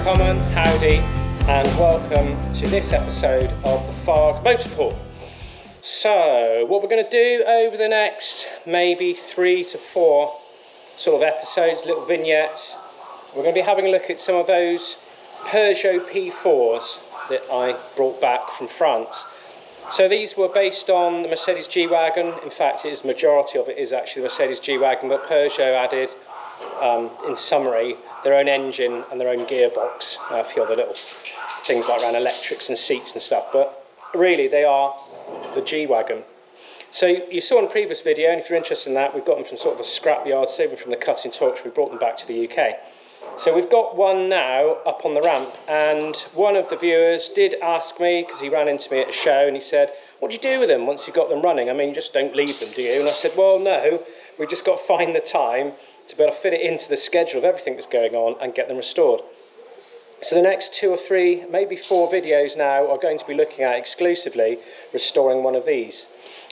Uncommon, howdy, and welcome to this episode of the Farg Motorport. So, what we're going to do over the next maybe 3 to 4 sort of episodes, little vignettes, we're going to be having a look at some of those Peugeot P4s that I brought back from France. So these were based on the Mercedes G Wagon. In fact, majority of it is actually the Mercedes G Wagon, but Peugeot added, in summary, their own engine and their own gearbox, a few other little things like around electrics and seats and stuff, but really they are the G Wagon. So you saw in the previous video, and if you're interested in that, we've got them from sort of a scrapyard, saving from the cutting torch. We brought them back to the UK. So we've got one now up on the ramp, and one of the viewers did ask me, because he ran into me at a show, and he said, what do you do with them once you've got them running? I mean, you just don't leave them, do you? And I said, well, no, we've just got to find the time to be able to fit it into the schedule of everything that's going on and get them restored. So the next 2 or 3, maybe 4 videos now are going to be looking at exclusively restoring one of these.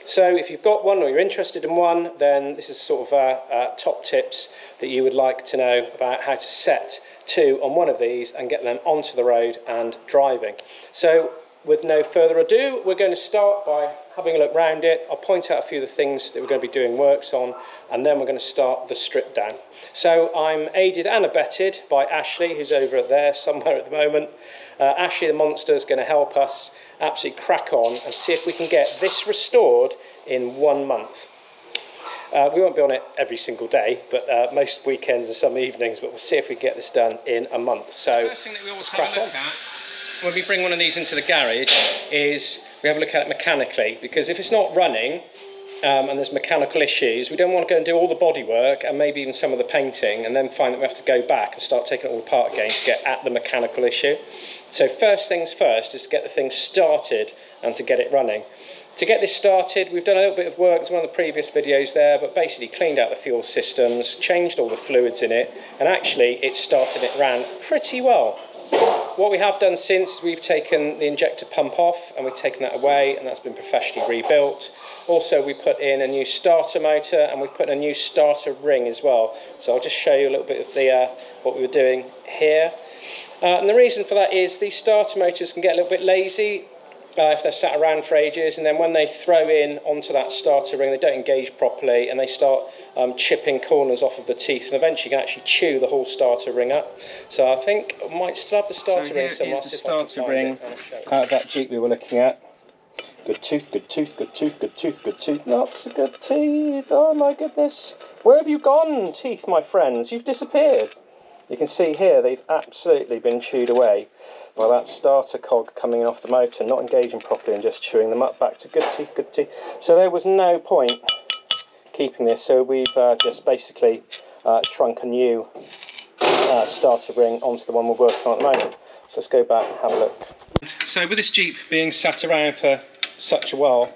So if you've got one or you're interested in one, then this is sort of top tips that you would like to know about how to set 2 on one of these and get them onto the road and driving. So with no further ado, we're going to start by having a look round it. I'll point out a few of the things that we're going to be doing works on, and then we're going to start the strip down. So I'm aided and abetted by Ashley, who's over there somewhere at the moment. Ashley the monster is going to help us absolutely crack on and see if we can get this restored in 1 month. We won't be on it every single day, but most weekends and some evenings, but we'll see if we can get this done in a month. So first thing that we always have a look at when we bring one of these into the garage is we have a look at it mechanically, because if it's not running and there's mechanical issues, we don't want to go and do all the body work and maybe even some of the painting and then find that we have to go back and start taking it all apart again to get at the mechanical issue. So first things first is to get the thing started and to get it running. To get this started, we've done a little bit of work, as one of the previous videos there, but basically cleaned out the fuel systems, changed all the fluids in it, and actually it started, it ran pretty well. What we have done since, we've taken the injector pump off and we've taken that away, and that's been professionally rebuilt. Also, we put in a new starter motor and we've put in a new starter ring as well. So I'll just show you a little bit of the what we were doing here. And the reason for that is these starter motors can get a little bit lazy if they're sat around for ages, and then when they throw in onto that starter ring, they don't engage properly and they start chipping corners off of the teeth, and eventually you can actually chew the whole starter ring up. So I think I might still have the starter ring somewhere. So here's the starter ring out of that Jeep we were looking at. Good tooth, good tooth, good tooth, good tooth, good tooth. Lots of good teeth. Oh my goodness. Where have you gone, teeth, my friends? You've disappeared. You can see here they've absolutely been chewed away by that starter cog coming off the motor, not engaging properly and just chewing them up. Back to good teeth, good teeth. So there was no point keeping this, so we've just basically shrunk a new starter ring onto the one we're working on at the moment. So let's go back and have a look. So with this Jeep being sat around for such a while,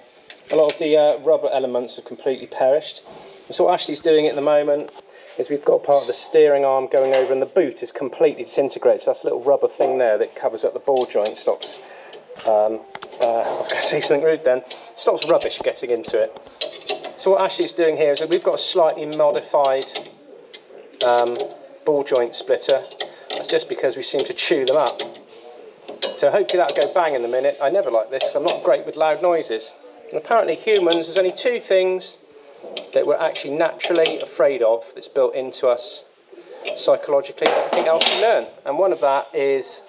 a lot of the rubber elements have completely perished. And so what Ashley's doing at the moment is we've got part of the steering arm going over and the boot is completely disintegrated. So that's a little rubber thing there that covers up the ball joint, stops, I was going to say something rude then, stops rubbish getting into it. So what Ashley's doing here is that we've got a slightly modified ball joint splitter. That's just because we seem to chew them up. So hopefully that'll go bang in a minute. I never like this because I'm not great with loud noises. And apparently humans, there's only 2 things that we're actually naturally afraid of that's built into us psychologically. Everything else we learn, and one of that is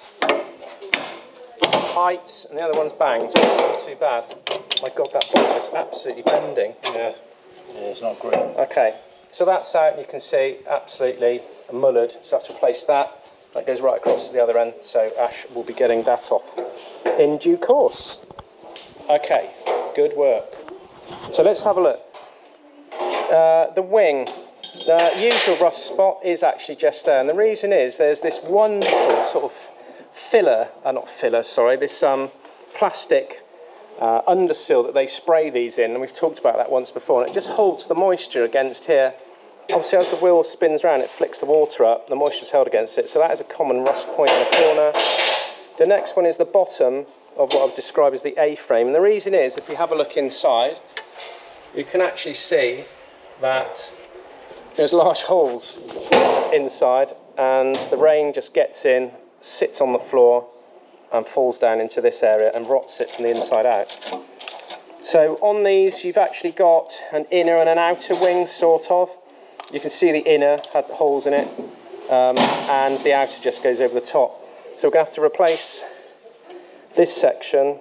heights and the other one's bangs. Not too bad. My god, that ball is absolutely bending. Yeah, it's not great. Okay, so that's out, you can see absolutely mullered, so I have to replace that. That goes right across to the other end, so Ash will be getting that off in due course. Okay, good work. So let's have a look. The wing, the usual rust spot is actually just there, and the reason is there's this wonderful sort of this plastic undersill that they spray these in, and we've talked about that once before, and it just holds the moisture against here. Obviously as the wheel spins around, it flicks the water up, the moisture's held against it, so that is a common rust point in the corner. The next one is the bottom of what I've described as the A-frame, and the reason is, if you have a look inside, you can actually see that there's large holes inside, and the rain just gets in sits on the floor and falls down into this area and rots it from the inside out. So on these you've actually got an inner and an outer wing, sort of. You can see the inner had the holes in it, and the outer just goes over the top. So we're going to have to replace this section,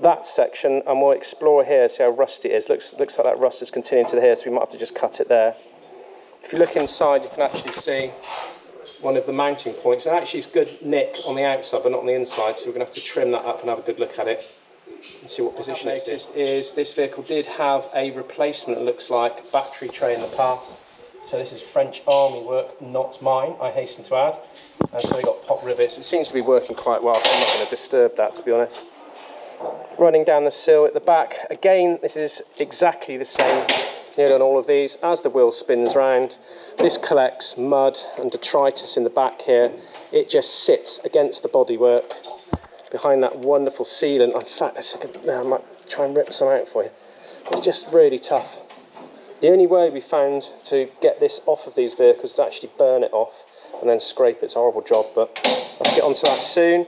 that section, and we'll explore here, see how rusty it is. Looks like that rust is continuing to here, so we might have to just cut it there. If you look inside, you can actually see one of the mounting points. And actually it's good nick on the outside, but not on the inside, so we're going to have to trim that up and have a good look at it and see what position it's in. What I've noticed is this vehicle did have a replacement, it looks like, battery tray in the past. So this is French Army work, not mine, I hasten to add. And so we got pop rivets. It seems to be working quite well, so I'm not going to disturb that, to be honest. Running down the sill at the back, again, this is exactly the same nearly on all of these. As the wheel spins round, this collects mud and detritus in the back here. It just sits against the bodywork behind that wonderful sealant. In fact, I might try and rip some out for you. It's just really tough. The only way we found to get this off of these vehicles is to actually burn it off and then scrape it. It's a horrible job, but I'll get onto that soon.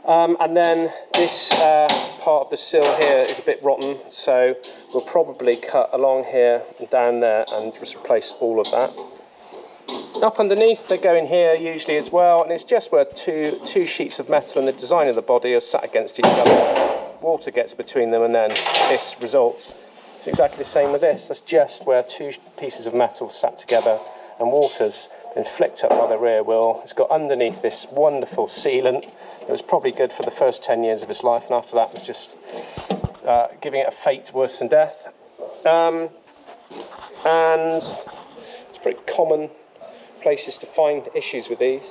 And then this part of the sill here is a bit rotten, so we'll probably cut along here and down there and just replace all of that. Up underneath, they go in here usually as well, and it's just where two sheets of metal and the design of the body are sat against each other. Water gets between them, and then this results. It's exactly the same with this. That's just where two pieces of metal sat together, and water's been flicked up by the rear wheel. It's got underneath this wonderful sealant. It was probably good for the first 10 years of its life, and after that was just giving it a fate worse than death. And it's pretty common places to find issues with these.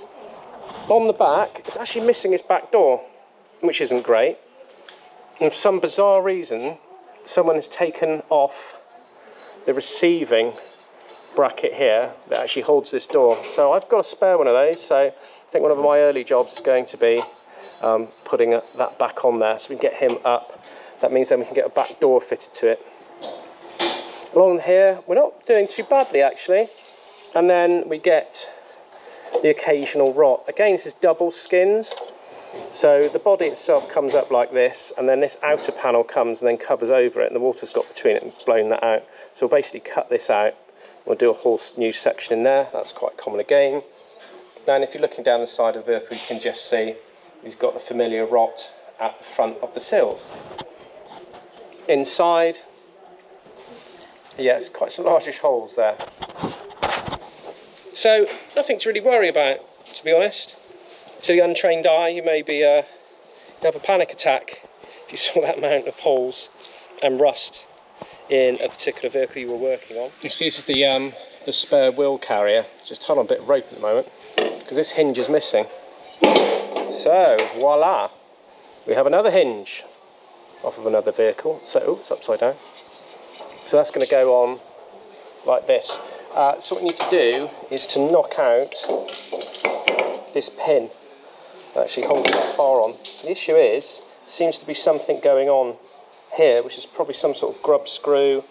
On the back, it's actually missing its back door, which isn't great. And for some bizarre reason, someone has taken off the receiving bracket here that actually holds this door. So I've got a spare one of those, so I think one of my early jobs is going to be putting that back on there so we can get him up. That means then we can get a back door fitted to it. Along here, we're not doing too badly actually. And then we get the occasional rot. Again, this is double skins. So the body itself comes up like this, and then this outer panel comes and then covers over it, and the water's got between it and blown that out. So we'll basically cut this out. We'll do a whole new section in there. That's quite common again. And if you're looking down the side of the vehicle, you can just see he's got the familiar rot at the front of the sills. Inside, yeah, it's quite some largish holes there. So nothing to really worry about, to be honest. To the untrained eye, you may be have a panic attack if you saw that amount of holes and rust in a particular vehicle you were working on. You see, this is the spare wheel carrier. Just tied on a bit of rope at the moment because this hinge is missing. So voila, we have another hinge off of another vehicle. So oh, it's upside down. So that's going to go on like this. So what we need to do is to knock out this pin that actually holds that bar on. The issue is, seems to be something going on here, which is probably some sort of grub screw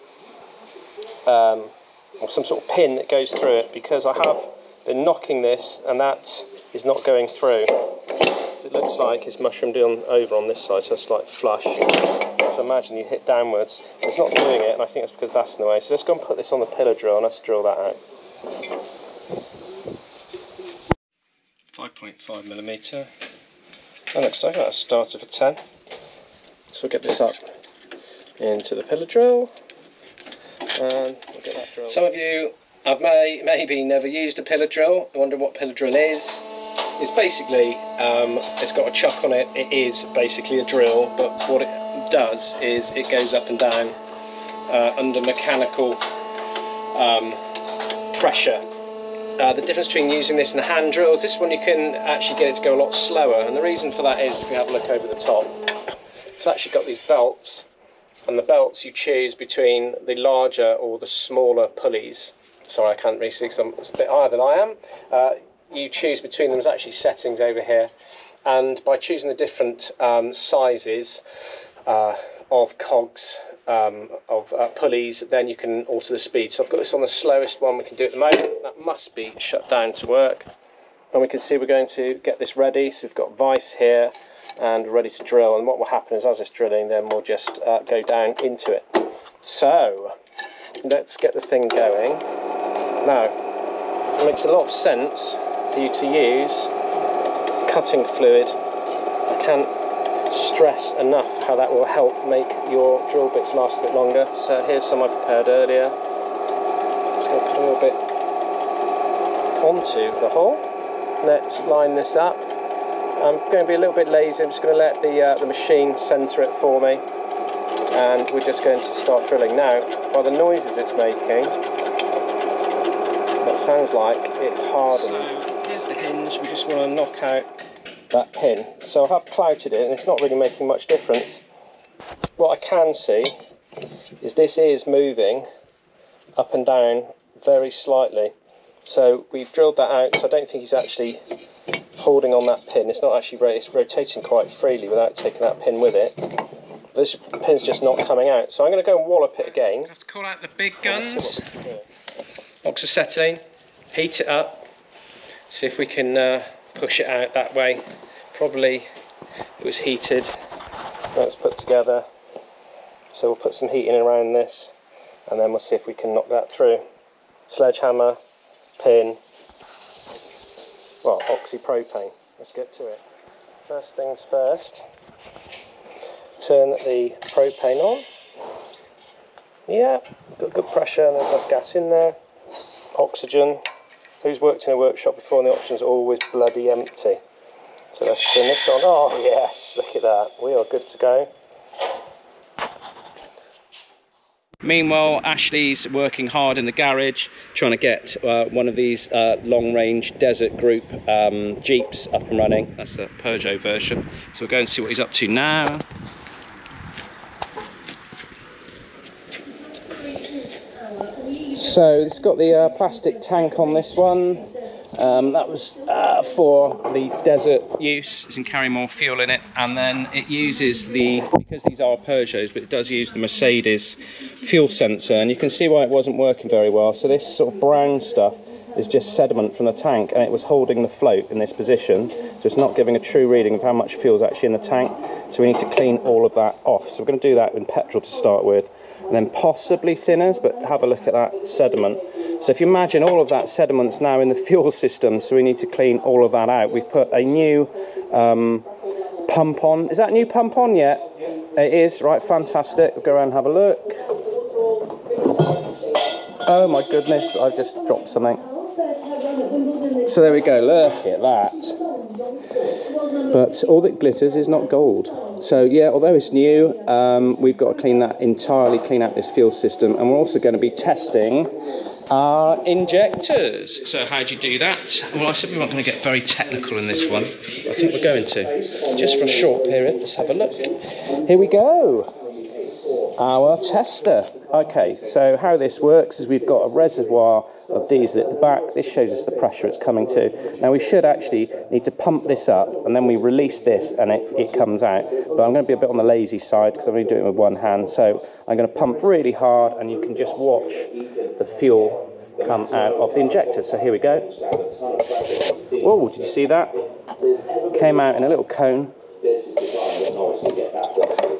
or some sort of pin that goes through it, because I have been knocking this and that is not going through. So it looks like it's mushroomed over on this side, so it's like flush. So imagine you hit downwards, it's not doing it, and I think that's because that's in the way. So let's go and put this on the pillar drill and let's drill that out. 5.5mm. That looks like that's started for 10. So we'll get this up into the pillar drill and we'll get that drill. Some of you have maybe never used a pillar drill. I wonder what pillar drill is. It's basically, it's got a chuck on it. It is basically a drill, but what it does is it goes up and down under mechanical pressure. The difference between using this and the hand drills, this one you can actually get it to go a lot slower, and the reason for that is, if you have a look over the top, it's actually got these belts, and the belts you choose between the larger or the smaller pulleys. Sorry, I can't really see because it's a bit higher than I am. You choose between them. There's actually settings over here, and by choosing the different sizes of cogs, of pulleys, then you can alter the speed. So I've got this on the slowest one we can do at the moment. That must be shut down to work. and we can see we're going to get this ready. So we've got vice here and ready to drill, and what will happen is as it's drilling then we'll just go down into it. So let's get the thing going. Now it makes a lot of sense for you to use cutting fluid. I can't stress enough how that will help make your drill bits last a bit longer. So here's some I prepared earlier. Just going to put a little bit onto the hole. Let's line this up. I'm going to be a little bit lazy. I'm just going to let the machine centre it for me, and we're just going to start drilling. Now, by the noises it's making, that sounds like it's hardened. So here's the hinge. We just want to knock out that pin. So I have clouted it, and it's not really making much difference. What I can see is this is moving up and down very slightly. So we've drilled that out, so I don't think he's actually holding on that pin. It's not actually, it's rotating quite freely without taking that pin with it. This pin's just not coming out, so I'm going to go and wallop it again. I have to call out the big guns. Oxyacetylene, heat it up, see if we can push it out that way. Probably it was heated. That's put together. So we'll put some heating around this, and then we'll see if we can knock that through. Sledgehammer, pin, well, oxypropane. Let's get to it. First things first, turn the propane on. Yeah, got good pressure and there's enough gas in there. Oxygen. Who's worked in a workshop before and the oxygen's always bloody empty? So let's turn this on. Oh yes, look at that. We are good to go. Meanwhile, Ashley's working hard in the garage, trying to get one of these long-range desert group Jeeps up and running. That's the Peugeot version. So we'll go and see what he's up to now. So it's got the plastic tank on this one. That was for the desert use. It can carry more fuel in it, and then it uses because these are Peugeots, but it does use the Mercedes fuel sensor, and you can see why it wasn't working very well. So this sort of brown stuff is just sediment from the tank, and it was holding the float in this position, so it's not giving a true reading of how much fuel is actually in the tank. So we need to clean all of that off. So we're going to do that in petrol to start with, and then possibly thinners, but have a look at that sediment. So if you imagine all of that sediment's now in the fuel system, so we need to clean all of that out. We've put a new pump on. Is that a new pump on yet? It is, right, fantastic. We'll go around and have a look. Oh my goodness, I've just dropped something. So there we go, look at that. But all that glitters is not gold. So yeah, although it's new, we've got to clean out this fuel system, and we're also going to be testing our injectors. So how do you do that? Well, I said we weren't going to get very technical in this one. I think we're going to, just for a short period. Let's have a look. Here we go. Our tester. Okay, so how this works is we've got a reservoir of diesel at the back. This shows us the pressure it's coming to. Now we should actually need to pump this up, and then we release this and it comes out. But I'm going to be a bit on the lazy side because I'm only doing it with one hand. So I'm going to pump really hard, and you can just watch the fuel come out of the injector. So here we go. Whoa, did you see that? Came out in a little cone.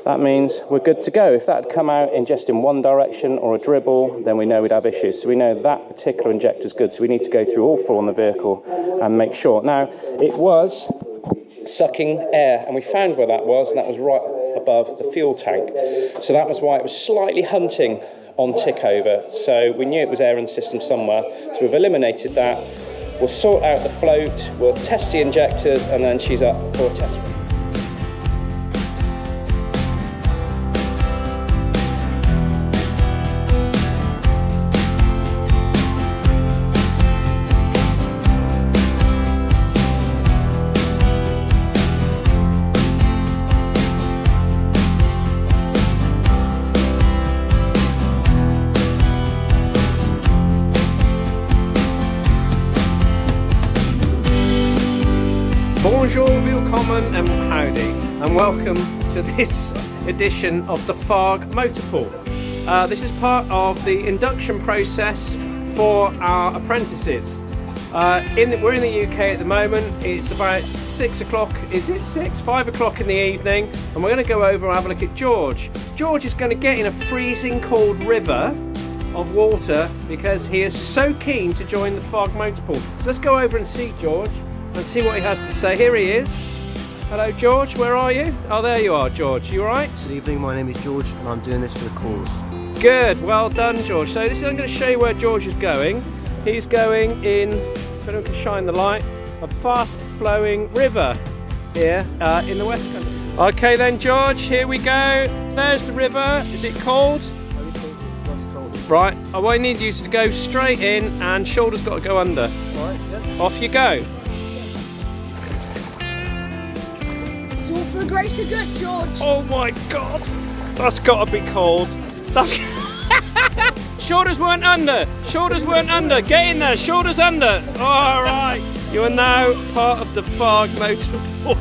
That means we're good to go. If that had come out in just in one direction or a dribble, then we know we'd have issues. So we know that particular injector is good. So we need to go through all four on the vehicle and make sure. Now, it was sucking air, and we found where that was, and that was right above the fuel tank. So that was why it was slightly hunting on tick over. So we knew it was air in the system somewhere. So we've eliminated that. We'll sort out the float, we'll test the injectors, and then she's up for a test. Bonjour, willkommen and howdy, and welcome to this edition of the Farg Motorpool. This is part of the induction process for our apprentices. We're in the UK at the moment. It's about 6 o'clock. Is it 6? 5 o'clock in the evening, and we're going to go over and have a look at George. George is going to get in a freezing cold river of water because he is so keen to join the Fog Motor Pool. So let's go over and see George and see what he has to say. Here he is. Hello, George. Where are you? Oh, there you are, George. You all right? Good evening. My name is George, and I'm doing this for the cause. Good. Well done, George. So this is, I'm going to show you where George is going. He's going in, if anyone can shine the light, a fast-flowing river here in the West Country. Okay then, George, here we go. There's the river. Is it cold? Right, I need you to go straight in and shoulder's got to go under. Right, yeah. Off you go. It's all for the greater good, George. Oh my God, that's got to be cold. That's shoulders weren't under. Shoulders weren't under. Get in there. Shoulders under. All right. You are now part of the Fog Motor Pool.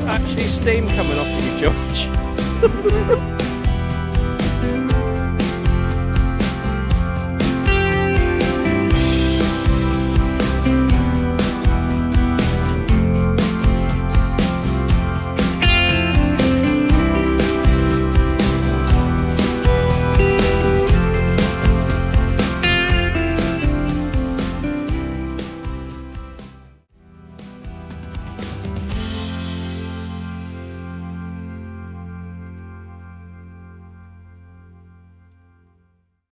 Actually, steam coming off of you, George.